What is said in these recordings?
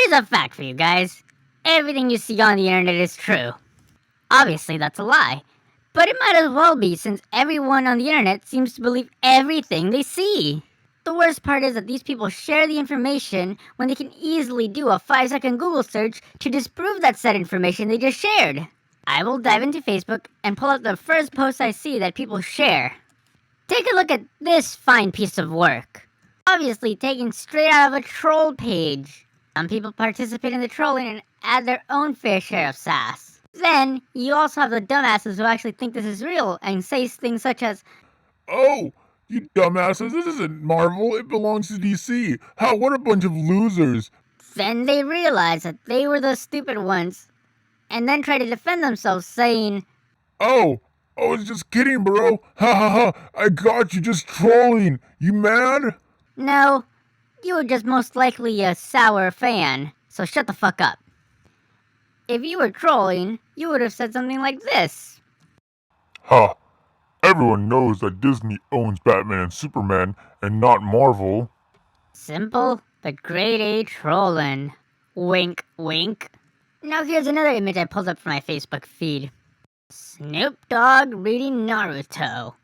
Here's a fact for you guys. Everything you see on the internet is true. Obviously, that's a lie. But it might as well be, since everyone on the internet seems to believe everything they see. The worst part is that these people share the information when they can easily do a 5-second Google search to disprove that said information they just shared. I will dive into Facebook and pull out the first post I see that people share. Take a look at this fine piece of work. Obviously taken straight out of a troll page. Some people participate in the trolling and add their own fair share of sass. Then, you also have the dumbasses who actually think this is real and say things such as, "Oh, you dumbasses, this isn't Marvel, it belongs to DC. What a bunch of losers." Then they realize that they were the stupid ones, and then try to defend themselves saying, "Oh, I was just kidding, bro. Ha ha ha, I got you, just trolling. You mad?" "No, you were just most likely a sour fan, so shut the fuck up." If you were trolling, you would have said something like this. "Ha, everyone knows that Disney owns Batman and Superman and not Marvel." Simple, but grade A trollin'. Wink, wink. Now here's another image I pulled up from my Facebook feed. Snoop Dogg reading Naruto.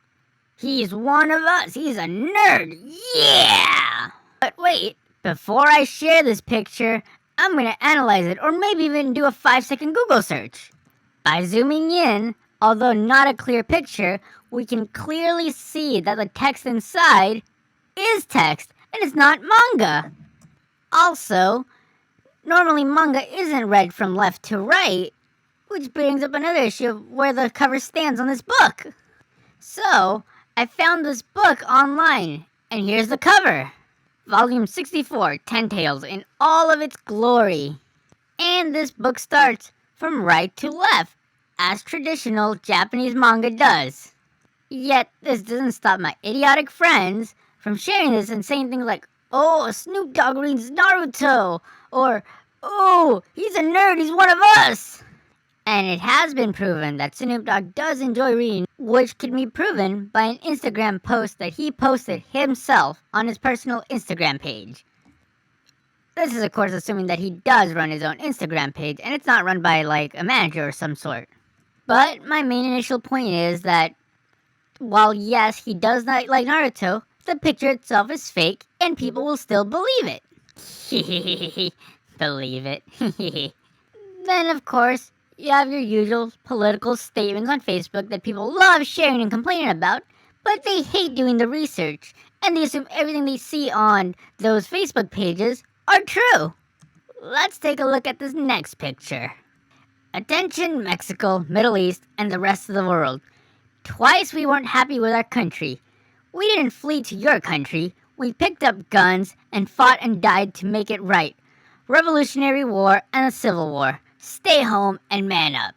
He's one of us, he's a nerd, yeah! But wait, before I share this picture, I'm gonna analyze it, or maybe even do a 5-second Google search. By zooming in, although not a clear picture, we can clearly see that the text inside is text, and it's not manga. Also, normally manga isn't read from left to right, which brings up another issue of where the cover stands on this book. So, I found this book online, and here's the cover. Volume 64, Ten Tales in all of its glory. And this book starts from right to left, as traditional Japanese manga does. Yet, this doesn't stop my idiotic friends from sharing this and saying things like, "Oh, Snoop Dogg reads Naruto," or, "Oh, he's a nerd, he's one of us." And it has been proven that Snoop Dogg does enjoy reading, which can be proven by an Instagram post that he posted himself on his personal Instagram page. This is of course assuming that he does run his own Instagram page and it's not run by like a manager or some sort. But my main initial point is that while yes, he does not like Naruto, the picture itself is fake and people will still believe it. Believe it. Then of course, you have your usual political statements on Facebook that people love sharing and complaining about, but they hate doing the research, and they assume everything they see on those Facebook pages are true. Let's take a look at this next picture. Attention Mexico, Middle East, and the rest of the world. Twice we weren't happy with our country. We didn't flee to your country. We picked up guns and fought and died to make it right. Revolutionary War and a Civil War. Stay home and man up.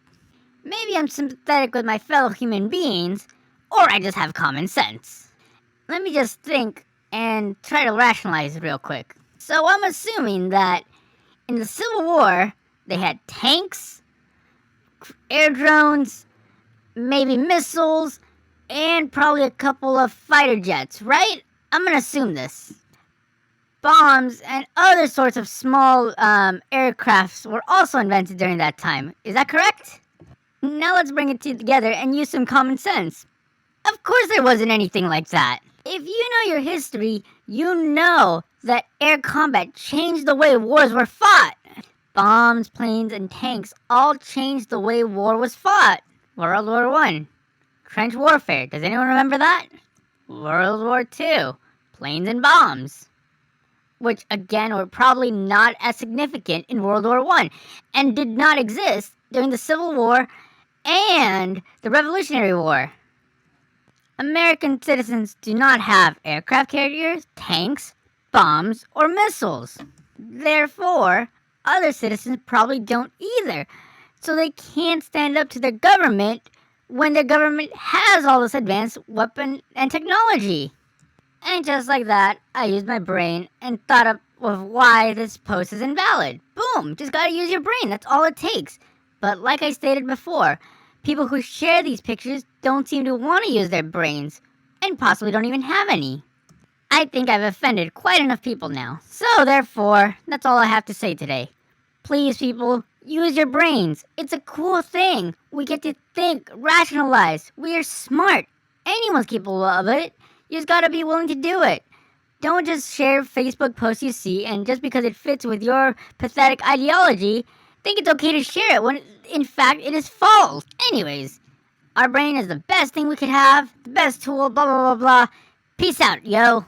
Maybe I'm sympathetic with my fellow human beings, or I just have common sense. Let me just think and try to rationalize real quick. So I'm assuming that in the Civil War, they had tanks, air drones, maybe missiles, and probably a couple of fighter jets, right? I'm gonna assume this. Bombs and other sorts of small aircrafts were also invented during that time. Is that correct? Now let's bring it together and use some common sense. Of course there wasn't anything like that. If you know your history, you know that air combat changed the way wars were fought. Bombs, planes, and tanks all changed the way war was fought. World War I. Trench warfare. Does anyone remember that? World War II. Planes and bombs. Which again were probably not as significant in World War I and did not exist during the Civil War and the Revolutionary War. American citizens do not have aircraft carriers, tanks, bombs, or missiles. Therefore, other citizens probably don't either, so they can't stand up to their government when their government has all this advanced weapon and technology. And just like that, I used my brain and thought up of why this post is invalid. Boom! Just gotta use your brain, that's all it takes. But like I stated before, people who share these pictures don't seem to want to use their brains, and possibly don't even have any. I think I've offended quite enough people now, so therefore, that's all I have to say today. Please, people, use your brains. It's a cool thing. We get to think, rationalize. We are smart. Anyone's capable of it. You just gotta be willing to do it. Don't just share Facebook posts you see, and just because it fits with your pathetic ideology, think it's okay to share it when, in fact, it is false. Anyways, our brain is the best thing we could have, the best tool, blah, blah, blah, blah. Peace out, yo.